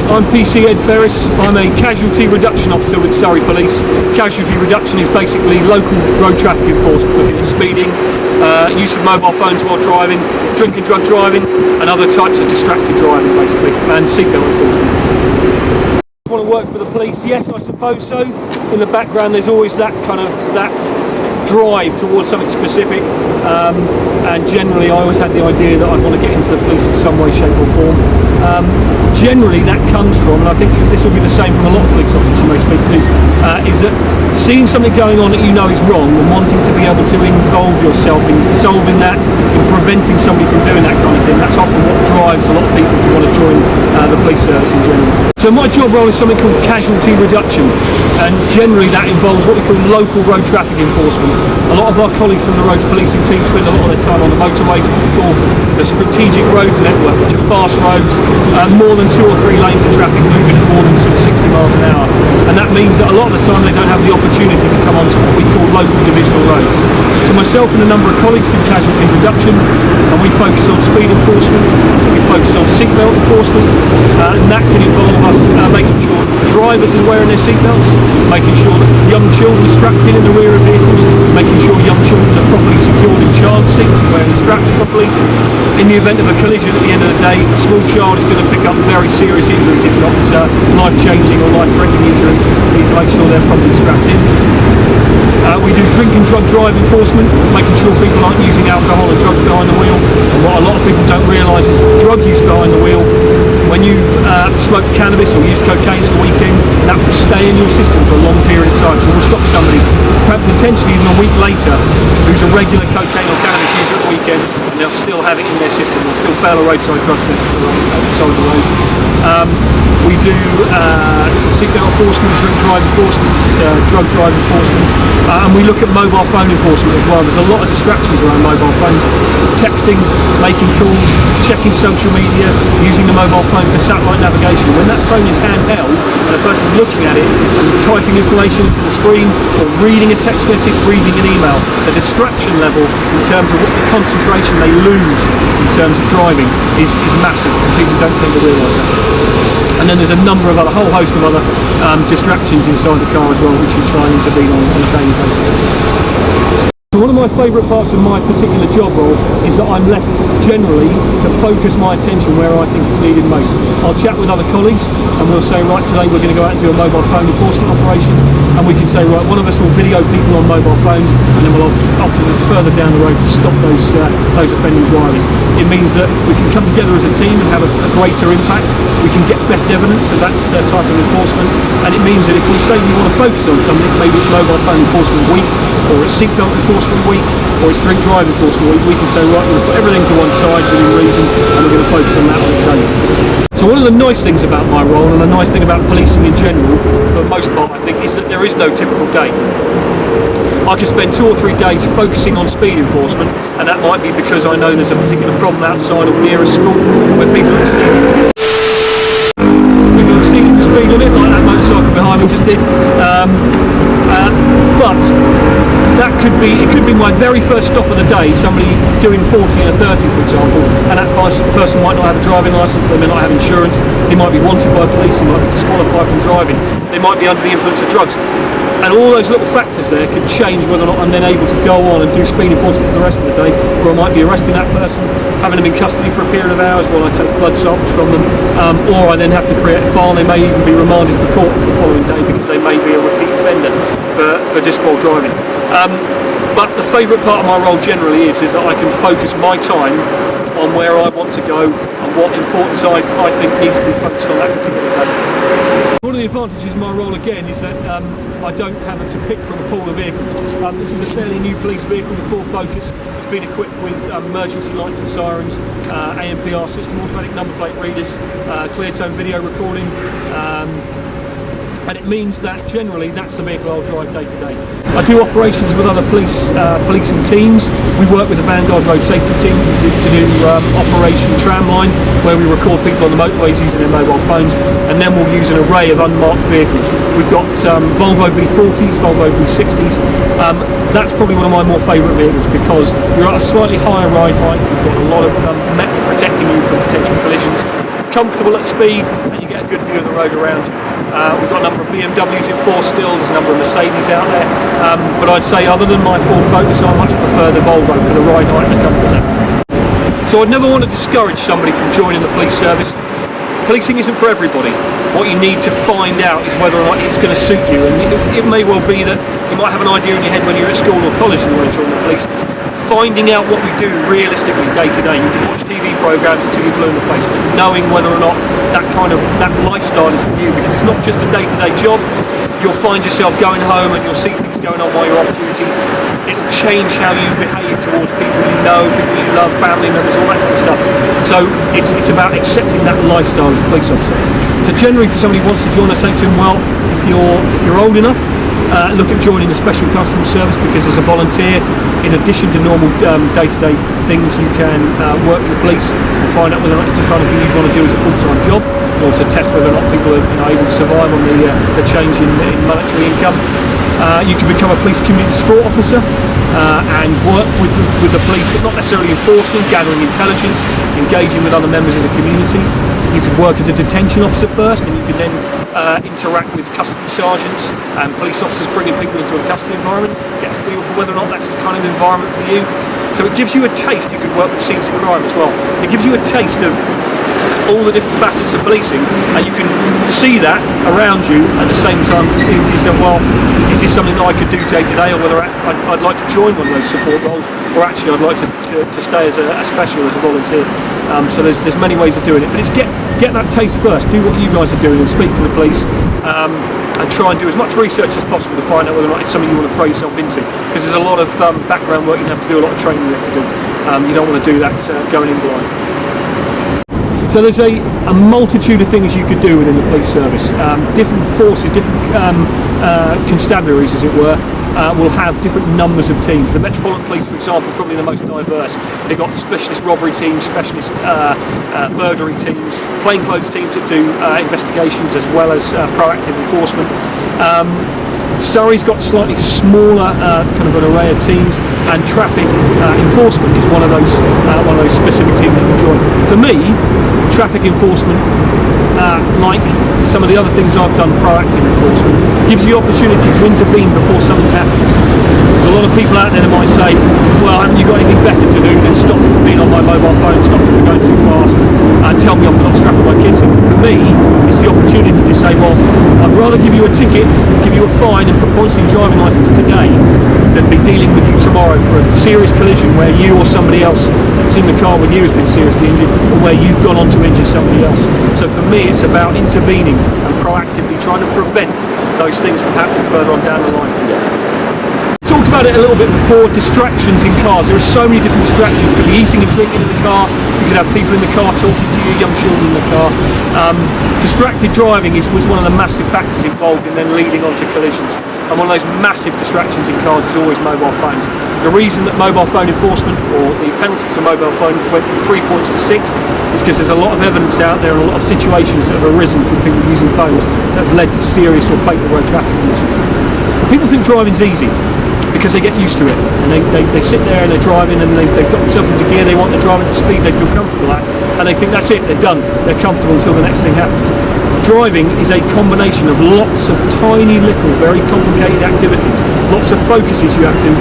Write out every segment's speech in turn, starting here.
I'm PC Ferris. I'm a casualty reduction officer with Surrey Police. Casualty reduction is basically local road traffic enforcement, looking at speeding, use of mobile phones while driving, drink and drug driving, and other types of distracted driving, basically, and seatbelt enforcement. Want to work for the police? Yes, I suppose so. In the background, there's always that kind of drive towards something specific, and generally I always had the idea that I'd want to get into the police in some way, shape or form. Generally that comes from, and I think this will be the same from a lot of police officers you may speak to, is that seeing something going on that you know is wrong and wanting to be able to involve yourself in solving that, in preventing somebody from doing that kind of thing, that's often what drives a lot of people to want to join the police service in general. So my job role is something called casualty reduction, and generally that involves what we call local road traffic enforcement. A lot of our colleagues from the roads policing team spend a lot of their time on the motorways, what we call the strategic roads network, which are fast roads, more than 2 or 3 lanes of traffic moving at more than sort of 60 miles an hour. And that means that a lot of the time they don't have the opportunity to come onto what we call local divisional roads. So myself and a number of colleagues do casualty reduction, and we focus on speed enforcement, we focus on seatbelt enforcement, and that can involve us making sure drivers are wearing their seatbelts, making sure that young children are strapped in the rear of vehicles, making sure young children are properly secured in child seats and wearing the straps properly. In the event of a collision at the end of the day, a small child is going to pick up very serious injuries, if not life-changing or life-threatening injuries. We need to make sure they're properly strapped in. We do drink and drug drive enforcement, making sure people aren't using alcohol and drugs behind the wheel. And what a lot of people don't realise is that drug use behind the wheel, when you've smoked cannabis or used cocaine at the weekend, that will stay in your system for a long period of time. So we'll stop somebody, perhaps potentially even a week later, who's a regular cocaine or cannabis user at the weekend, and they'll still have it in their system. They'll still fail a roadside drug test at the side of the road. We do seatbelt enforcement, drink drive enforcement, drug drive enforcement, and we look at mobile phone enforcement as well. There's a lot of distractions around mobile phones. Texting, making calls, checking social media, using the mobile phone for satellite navigation. When that phone is handheld and a person's looking at it and typing information into the screen or reading a text message, reading an email, the distraction level in terms of what the concentration they lose in terms of driving is massive, and people don't tend to realise that. And then there's a whole host of other distractions inside the car as well, which you try and intervene on a daily basis. So one of my favourite parts of my particular job role is that I'm left generally to focus my attention where I think it's needed most. I'll chat with other colleagues and we'll say, right, today we're going to go out and do a mobile phone enforcement operation, and we can say, right, one of us will video people on mobile phones, and then we'll officers further down the road to stop those offending drivers. It means that we can come together as a team and have a greater impact. We can get best evidence of that type of enforcement, and it means that if we say we want to focus on something, maybe it's mobile phone enforcement week, or it's seatbelt enforcement week, or it's drink drive enforcement week, we can say, right, we're going to put everything to one side within reason, and we're going to focus on that on its own. So one of the nice things about my role, and the nice thing about policing in general, for the most part I think, is that there is no typical day. I can spend 2 or 3 days focusing on speed enforcement, and that might be because I know there's a particular problem outside or near a school where people are exceeding the speed limit, like that motorcycle behind me just did. But that could be my very first stop of the day, somebody doing 40 and a 30 for example, and that person might not have a driving licence, they may not have insurance, he might be wanted by police, he might be disqualified from driving, they might be under the influence of drugs. And all those little factors there could change whether or not I'm then able to go on and do speed enforcement for the rest of the day, or I might be arresting that person, having them in custody for a period of hours while I take blood samples from them, or I then have to create a file, and they may even be remanded for court for the following day because they may be a repeat offender for disqual driving. But the favourite part of my role generally is that I can focus my time on where I want to go and what importance I think needs to be focused on that particular day. One of the advantages of my role again is that I don't have to pick from a pool of vehicles. This is a fairly new police vehicle, the Ford Focus. It's been equipped with emergency lights and sirens, ANPR system, automatic number plate readers, clear tone video recording, and it means that generally that's the vehicle I'll drive day to day. I do operations with other policing teams. We work with the Vanguard Road Safety Team to do Operation Tramline, where we record people on the motorways using their mobile phones, and then we'll use an array of unmarked vehicles. We've got Volvo V40s, Volvo V60s. That's probably one of my more favourite vehicles because you're at a slightly higher ride height, you've got a lot of metal protecting you from potential collisions, comfortable at speed, and you get a a good view of the road around you. We've got a number of BMWs in force still, there's a number of Mercedes out there, but I'd say other than my Ford Focus, I much prefer the Volvo for the ride height and the comfort level. So I'd never want to discourage somebody from joining the police service. Policing isn't for everybody. What you need to find out is whether or not it's going to suit you, and it may well be that you might have an idea in your head when you're at school or college and you want to join the police. Finding out what we do realistically day to day. You can watch TV programs until you're blue in the face, knowing whether or not that lifestyle is for you, because it's not just a day-to-day job. You'll find yourself going home and you'll see things going on while you're off duty. It'll change how you behave towards people you know, people you love, family members, all that kind of stuff. So it's about accepting that lifestyle as a police officer. So generally, for somebody who wants to join, I say to them, well, if you're old enough, look at joining the Special Customer Service, because as a volunteer, in addition to normal day-to-day things, you can work with the police and find out whether or not it's the kind of thing you want to do as a full-time job, and also test whether or not people are able to survive on the change in monetary income. You can become a police community support officer and work with the police, but not necessarily enforcing, gathering intelligence, engaging with other members of the community. You could work as a detention officer first, and you can then interact with custody sergeants and police officers, bringing people into a custody environment, get a feel for whether or not that's the kind of environment for you. So it gives you a taste. You could work with scenes of crime as well. It gives you a taste of all the different facets of policing, and you can see that around you at the same time, seeing to yourself, well, is this something that I could do day to day, or whether I'd like to join one of those support roles, or actually I'd like to stay as a special, as a volunteer. So there's many ways of doing it, but it's get that taste first, do what you guys are doing and speak to the police, and try and do as much research as possible to find out whether or not it's something you want to throw yourself into, because there's a lot of background work you have to do, a lot of training you have to do. You don't want to do that going in blind. So there's a multitude of things you could do within the police service. Different forces, different constabularies, as it were, will have different numbers of teams. The Metropolitan Police, for example, probably the most diverse. They've got specialist robbery teams, specialist burglary teams, plainclothes teams that do investigations as well as proactive enforcement. Surrey's got slightly smaller kind of an array of teams, and traffic enforcement is one of those specific teams you can join. For me, traffic enforcement, like some of the other things I've done, proactive enforcement, gives you the opportunity to intervene before something happens. There's a lot of people out there that might say, well, haven't you got anything better to do than stop me from being on my mobile phone, stop me from going too fast, and tell me off for not strapping my kids in. For me, it's the opportunity to say, well, I'd rather give you a ticket, give you a fine and put points in your driving licence today than be dealing with you tomorrow for a serious collision where you or somebody else that's in the car with you has been seriously injured, or where you've gone on to injure somebody else. So for me, it's about intervening and proactively trying to prevent those things from happening further on down the line. Talked about it a little bit before, distractions in cars. There are so many different distractions. You could be eating and drinking in the car, you could have people in the car talking to you, young children in the car. Distracted driving was one of the massive factors involved in then leading on to collisions. And one of those massive distractions in cars is always mobile phones. The reason that mobile phone enforcement, or the penalties for mobile phones, went from 3 points to 6 is because there's a lot of evidence out there and a lot of situations that have arisen from people using phones that have led to serious or fatal road traffic collisions. People think driving's easy because they get used to it, and they sit there and they're driving and they've got themselves into gear, they want to drive at the speed they feel comfortable at, and they think that's it, they're done, they're comfortable until the next thing happens. Driving is a combination of lots of tiny little, very complicated activities, lots of focuses you have to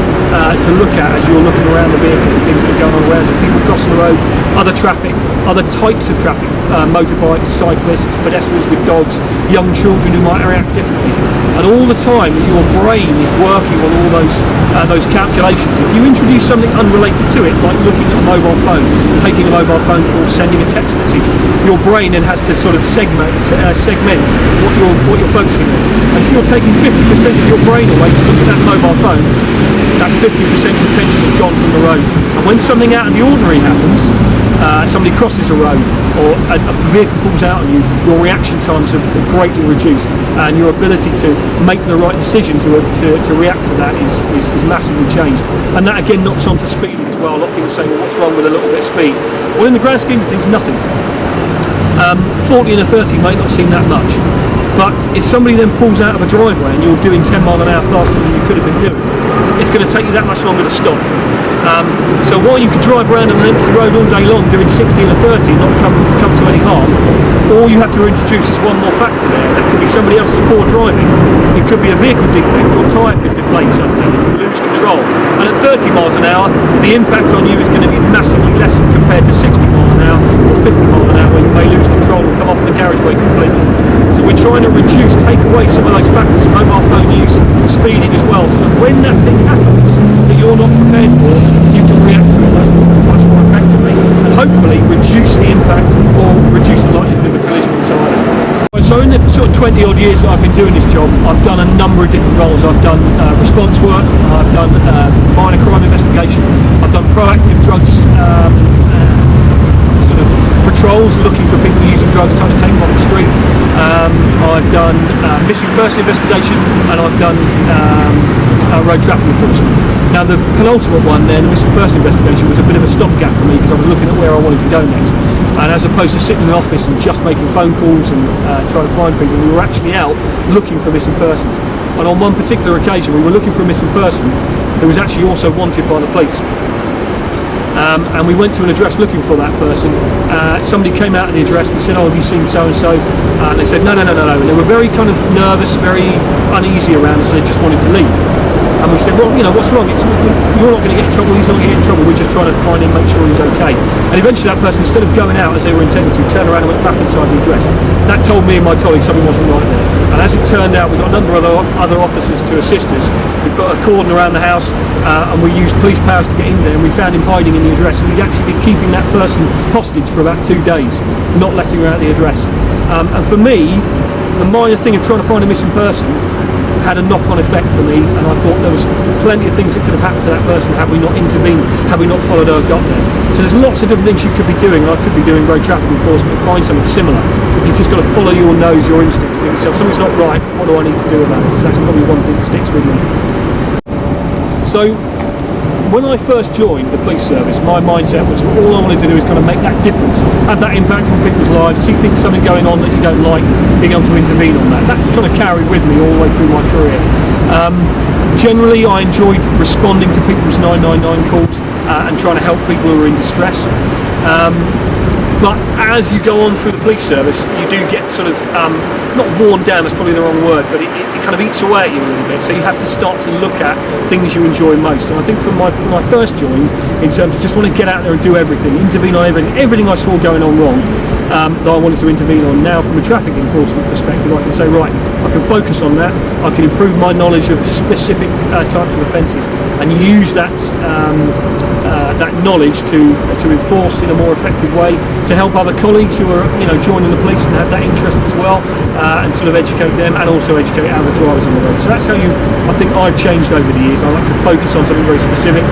look at as you're looking around the vehicle and things that are going on around you, people crossing the road, other traffic, other types of traffic, motorbikes, cyclists, pedestrians with dogs, young children who might react differently. And all the time your brain is working on all those calculations. If you introduce something unrelated to it, like looking at a mobile phone, taking a mobile phone call, sending a text message, your brain then has to sort of segment what you're focusing on. And if you're taking 50% of your brain away to look at that mobile phone, that's 50% attention is gone from the road. And when something out of the ordinary happens, somebody crosses the road or a vehicle pulls out on you, your reaction times are greatly reduced, and your ability to make the right decision to react to that is massively changed. And that again knocks onto speeding as well. A lot of people say, well, what's wrong with a little bit of speed? Well, in the grand scheme of things, nothing. 40 and a 30 might not seem that much, but if somebody then pulls out of a driveway and you're doing 10 mile an hour faster than you could have been doing, it's going to take you that much longer to stop. So while you could drive around an empty road all day long doing 60 and a 30 and not come to any harm, All you have to introduce is one more factor there. That could be somebody else's poor driving. It could be a vehicle defect. Your tyre could deflate suddenly. You could lose control. And at 30 miles an hour, the impact on you is going to be massively less compared to 60 miles an hour or 50 miles an hour, where you may lose control and come off the carriageway completely. So we're trying to take away some of those factors, mobile phone use, speeding as well, so that when that thing happens that you're not prepared for, you can react to it much more effectively, and hopefully reduce the impact or reduce the likelihood of a collision entirely. So in the sort of 20 odd years that I've been doing this job, I've done a number of different roles. I've done response work, I've done minor crime investigation, I've done proactive drugs sort of patrols, looking for people using drugs, trying to take them off the street. I've done missing person investigation, and I've done road traffic enforcement. Now the penultimate one then, the missing person investigation, was a bit of a stopgap for me because I was looking at where I wanted to go next. And as opposed to sitting in the office and just making phone calls and trying to find people, we were actually out looking for missing persons. And on one particular occasion, we were looking for a missing person who was actually also wanted by the police. And we went to an address looking for that person. Somebody came out of the address and said, "Oh, have you seen so-and-so?" And they said, no. And they were very kind of nervous, very uneasy around us. They just wanted to leave. And we said, well, you know, what's wrong? You're not going to get in trouble, he's not going to get in trouble, we're just trying to find him, make sure he's okay. And eventually that person, instead of going out as they were intended to, turned around and went back inside the address. That told me and my colleagues something wasn't right there. And as it turned out, we got a number of other officers to assist us. We put a cordon around the house, and we used police powers to get in there, and we found him hiding in the address. And we'd actually been keeping that person hostage for about 2 days, not letting her out of the address. And for me, the minor thing of trying to find a missing person had a knock-on effect for me, and I thought there was plenty of things that could have happened to that person had we not intervened, had we not followed her got there. So there's lots of different things you could be doing, and I could be doing road traffic enforcement and find something similar. You've just got to follow your nose, your instinct, to think to yourself, something's not right, what do I need to do about it? So that's probably one thing that sticks with me. So when I first joined the police service, my mindset was all I wanted to do is kind of make that difference, have that impact on people's lives, see things, something going on that you don't like, being able to intervene on that. That's kind of carried with me all the way through my career. Generally, I enjoyed responding to people's 999 calls and trying to help people who are in distress. But as you go on through the police service, you do get sort of, not worn down, that's probably the wrong word, but it kind of eats away at you a little bit. So you have to start to look at things you enjoy most. And I think from when I first joined, in terms of just want to get out there and do everything, intervene on everything I saw going on wrong, that I wanted to intervene on. Now from a traffic enforcement perspective, I can say, right, I can focus on that, I can improve my knowledge of specific types of offences and use that that knowledge to enforce in a more effective way, to help other colleagues who are joining the police and have that interest as well, and sort of educate them and also educate other drivers on the road. So that's how I think I've changed over the years. I like to focus on something very specific,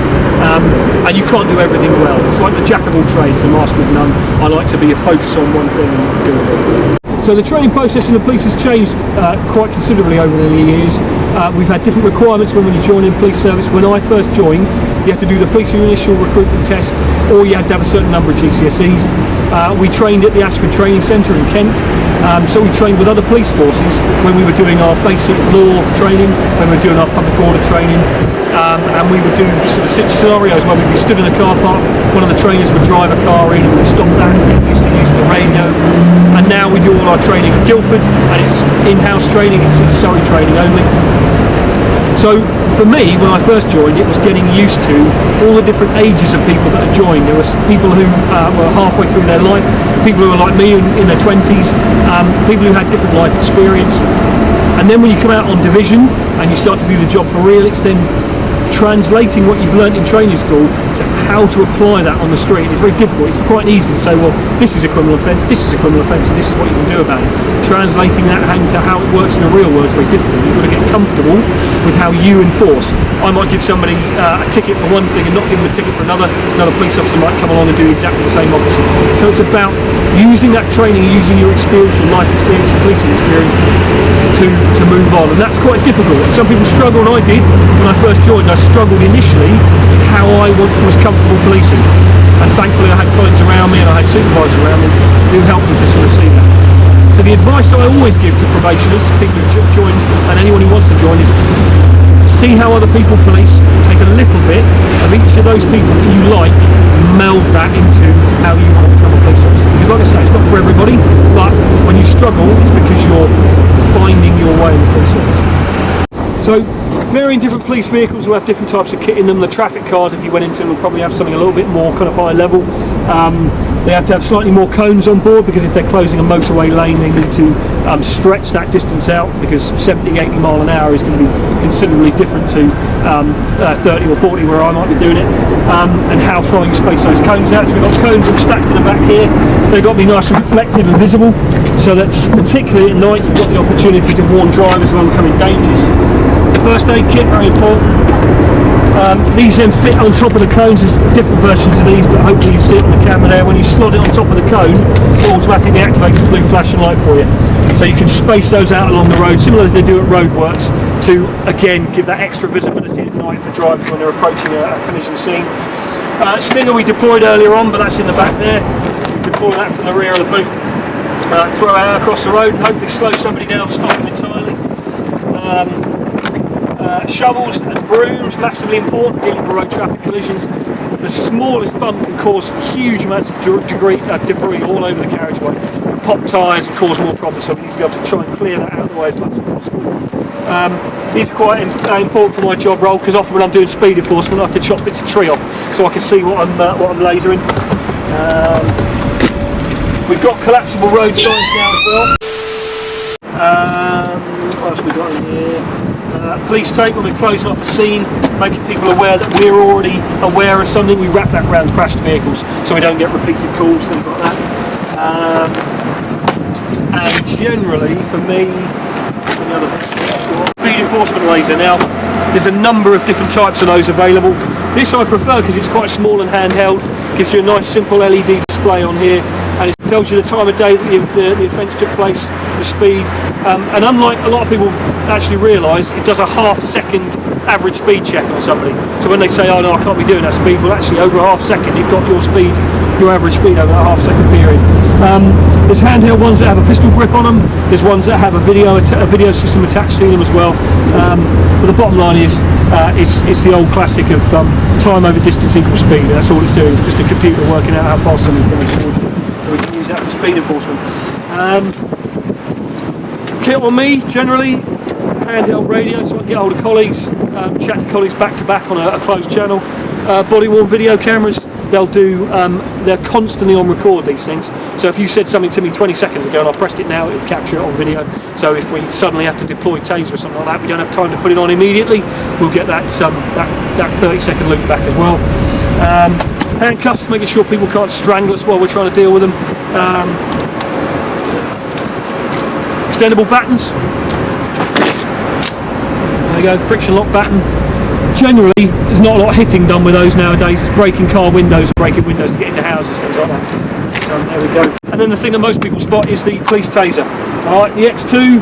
and you can't do everything well. It's like the jack of all trades, the master of none. I like to be a focus on one thing and do it. So the training process in the police has changed quite considerably over the years. We've had different requirements when you join in the police service. When I first joined, you had to do the police initial recruitment test, or you had to have a certain number of GCSEs. We trained at the Ashford Training Centre in Kent, so we trained with other police forces when we were doing our basic law training, when we were doing our public order training, and we would do sort of scenarios where we'd be stood in a car park, one of the trainers would drive a car in and we'd stop that and get used to using the radio. And now we do all our training at Guildford, and it's in-house training, it's Surrey training only. So for me, when I first joined, it was getting used to all the different ages of people that had joined. There was people who were halfway through their life, people who were like me in their 20s, people who had different life experience. And then when you come out on division and you start to do the job for real, it's then translating what you've learnt in training school to how to apply that on the street. It's very difficult. It's quite easy to say, well, this is a criminal offence, this is a criminal offence, and this is what you can do about it. Translating that into how it works in the real world is very difficult. You've got to get comfortable with how you enforce. I might give somebody a ticket for one thing and not give them a ticket for another. Another police officer might come along and do exactly the same opposite. So it's about using that training, using your experience, your life experience, your policing experience to move on. And that's quite difficult. Some people struggle, and I did when I first joined. I struggled initially in how I was comfortable policing, and thankfully I had colleagues around me and I had supervisors around me who helped me to sort of see that. So the advice I always give to probationers, people who've joined, and anyone who wants to join, is see how other people police, take a a little bit of each of those people that you like, meld that into how you want to become a police officer. Because like I say, it's not for everybody, but when you struggle, it's because you're finding your way in the police service. So, varying different police vehicles will have different types of kit in them. The traffic cars, if you went into them, will probably have something a little bit more kind of high level. They have to have slightly more cones on board, because if they're closing a motorway lane, they need to stretch that distance out, because 70, 80 mile an hour is going to be considerably different to 30 or 40 where I might be doing it, and how far you space those cones out. So we've got cones all stacked in the back here. They've got to be nice and reflective and visible, so that particularly at night you've got the opportunity to warn drivers of oncoming dangers. First aid kit, very important. These then fit on top of the cones. There's different versions of these, but hopefully you see it on the camera there. When you slot it on top of the cone, it automatically activates the blue flashing light for you. So you can space those out along the road, similar as they do at roadworks, to again give that extra visibility at night for drivers when they're approaching a collision scene. Stinger we deployed earlier on, but that's in the back there. We deploy that from the rear of the boot, throw it out across the road, and hopefully slow somebody down, stop them entirely. Shovels and brooms, massively important dealing with road traffic collisions. The smallest bump can cause huge amounts of debris all over the carriageway, pop tyres and cause more problems, so we need to be able to try and clear that out of the way as much as possible. These are quite important for my job role, because often when I'm doing speed enforcement I have to chop bits of tree off so I can see what I'm lasering. We've got collapsible road signs now as well. What else have we got in here? Police tape when we're closing off a scene, making people aware that we're already aware of something. We wrap that around crashed vehicles so we don't get repeated calls, things like that. And generally, for me, speed enforcement laser. Now, there's a number of different types of those available. This I prefer because it's quite small and handheld, gives you a nice simple LED display on here, and it tells you the time of day that the offence took place, the speed, and unlike a lot of people actually realise, it does a half-second average speed check on somebody. So when they say, oh no, I can't be doing that speed, well actually over a half-second it got your speed, your average speed over a half-second period. There's handheld ones that have a pistol grip on them, there's ones that have a video system attached to them as well, but the bottom line is it's the old classic of time over distance equals speed. That's all it's doing, it's just a computer working out how fast somebody's going towards you, so we can use that for speed enforcement. Kit on me, generally, handheld radio, so I can get hold of colleagues, chat to colleagues back to back on a closed channel. Body worn video cameras, they'll do, they're constantly on record, these things. So if you said something to me 20 seconds ago and I pressed it now, it'll capture it on video. So if we suddenly have to deploy taser or something like that, we don't have time to put it on immediately, we'll get that 30-second loop back as well. Handcuffs, making sure people can't strangle us while we're trying to deal with them. Extendable battens. There you go, friction lock batten. Generally, there's not a lot of hitting done with those nowadays. It's breaking car windows, breaking windows to get into houses, things like that. So there we go. And then the thing that most people spot is the police taser. Alright, the X2,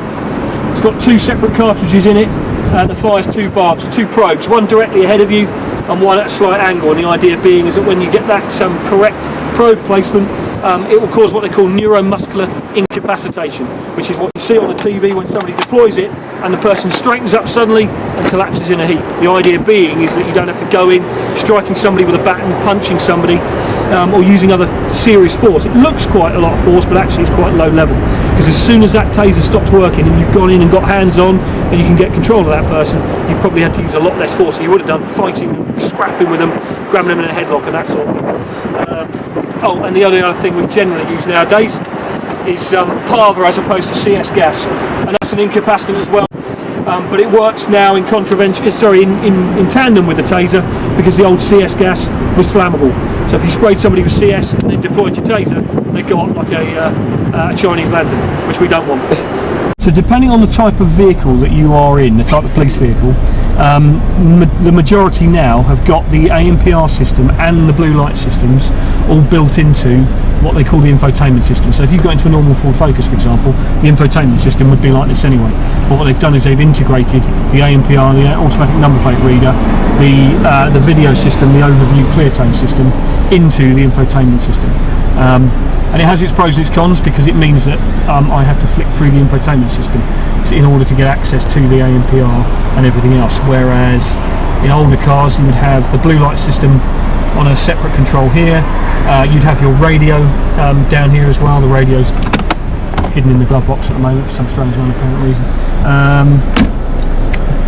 it's got two separate cartridges in it, and it fires two barbs, two probes, one directly ahead of you and one at a slight angle. And the idea being is that when you get that correct probe placement, it will cause what they call neuromuscular incapacitation, which is what you see on the TV when somebody deploys it and the person straightens up suddenly and collapses in a heap. The idea being is that you don't have to go in striking somebody with a baton, punching somebody, or using other serious force. It looks quite a lot of force, but actually it's quite low level, because as soon as that taser stops working and you've gone in and got hands on and you can get control of that person, you probably had to use a lot less force than you would have done fighting, scrapping with them, grabbing them in a headlock and that sort of thing. Oh, and the other thing we generally use nowadays is Pava as opposed to CS gas, and that's an incapacitant as well. But it works now in in tandem with the taser, because the old CS gas was flammable. So if you sprayed somebody with CS and then deployed your taser, they go up like a Chinese lantern, which we don't want. So depending on the type of vehicle that you are in, the type of police vehicle, the majority now have got the ANPR system and the blue light systems all built into what they call the infotainment system. So if you go into a normal Ford Focus, for example, the infotainment system would be like this anyway. But what they've done is they've integrated the ANPR, the automatic number plate reader, the video system, the overview clear tone system into the infotainment system. And it has its pros and its cons, because it means that I have to flick through the infotainment system in order to get access to the ANPR and everything else, whereas In older cars you would have the blue light system on a separate control here. You'd have your radio down here as well. The radio's hidden in the glove box at the moment for some strange unapparent reason.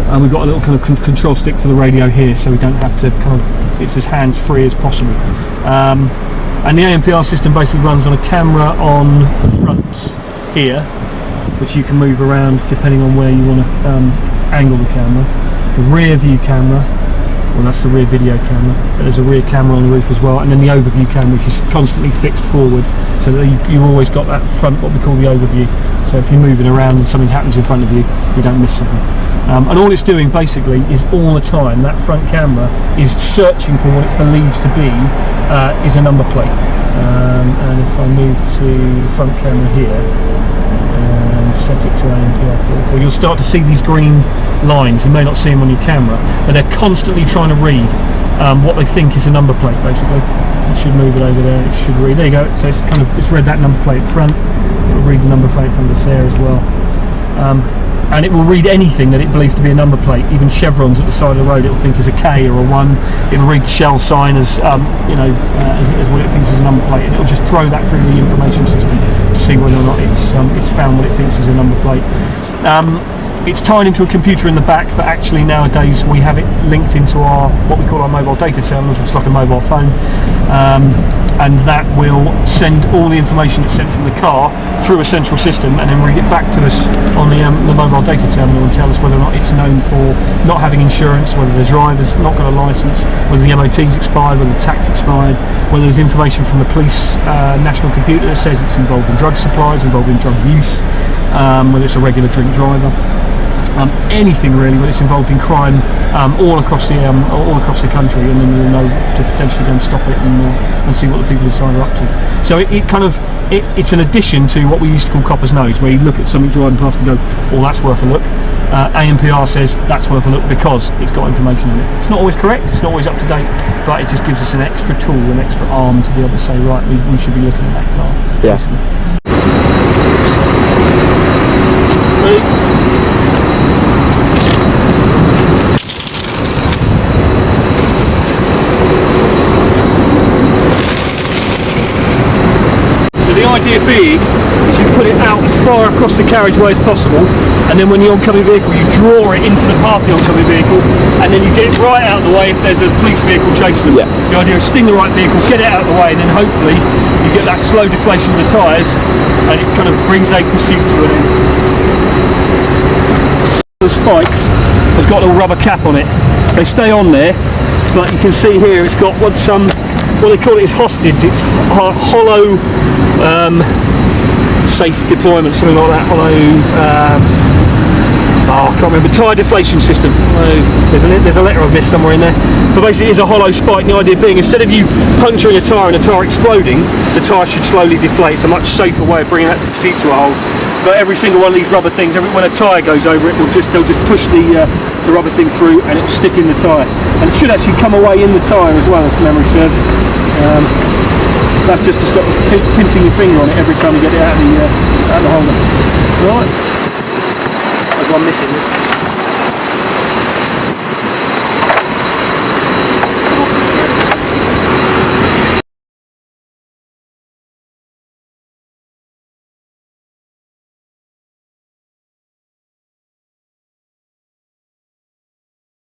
And we've got a little kind of control stick for the radio here, so we don't have to it's as hands-free as possible. And the ANPR system basically runs on a camera on the front here, which you can move around depending on where you want to angle the camera. The rear view camera, well, that's the rear video camera, but there's a rear camera on the roof as well, and then the overview camera, which is constantly fixed forward, so that you've always got that front, what we call the overview. So if you're moving around and something happens in front of you, you don't miss something. And all it's doing basically is all the time, that front camera is searching for what it believes to be is a number plate. And if I move to the front camera here and set it to ANPR 44, you'll start to see these green lines. You may not see them on your camera, but they're constantly trying to read what they think is a number plate. Basically, it should move it over there. It should read. There you go. So it's read that number plate front. It will read the number plate from that's there as well. And it will read anything that it believes to be a number plate, even chevrons at the side of the road. It will think is a K or a 1. It will read the Shell sign as as what it thinks is a number plate, and it will just throw that through the information system to see whether or not it's found what it thinks is a number plate. It's tied into a computer in the back, but actually nowadays we have it linked into what we call our mobile data terminals, which is like a mobile phone, and that will send all the information that's sent from the car through a central system and then read it back to us on the mobile data terminal and tell us whether or not it's known for not having insurance, whether the driver's not got a licence, whether the MOT's expired, whether the tax expired, whether there's information from the police national computer that says it's involved in drug supplies, involved in drug use, whether it's a regular drink driver. Anything really that it's involved in crime all across the country, and then you'll know to potentially go and stop it and see what the people inside are up to. So it's an addition to what we used to call copper's nose, where you look at something driving past and go, well, that's worth a look. ANPR says that's worth a look because it's got information in it. It's not always correct, it's not always up to date, but it just gives us an extra tool, an extra arm to be able to say, right, we should be looking at that car. Yeah. Basically. Ready? The idea being is you put it out as far across the carriageway as possible, and then when the oncoming vehicle, you draw it into the path of the oncoming vehicle, and then you get it right out of the way if there's a police vehicle chasing them. Yeah. The idea is sting the right vehicle, get it out of the way, and then hopefully you get that slow deflation of the tyres, and it kind of brings a pursuit to an end. The spikes has got a little rubber cap on it. They stay on there, but you can see here it's got what they call it is hostage. It's hollow safe deployment, something like that. Hollow I can't remember. Tyre deflation system. There's a letter I've missed somewhere in there. But basically it's a hollow spike. The idea being, instead of you puncturing a tyre and a tyre exploding, the tyre should slowly deflate. It's a much safer way of bringing that pursuit to a halt. But every single one of these rubber things, when a tyre goes over it, they'll just push the rubber thing through, and it'll stick in the tyre. And it should actually come away in the tyre as well, as memory serves. That's just to stop pincing your finger on it every time you get it out of the holder. Right. There's one missing.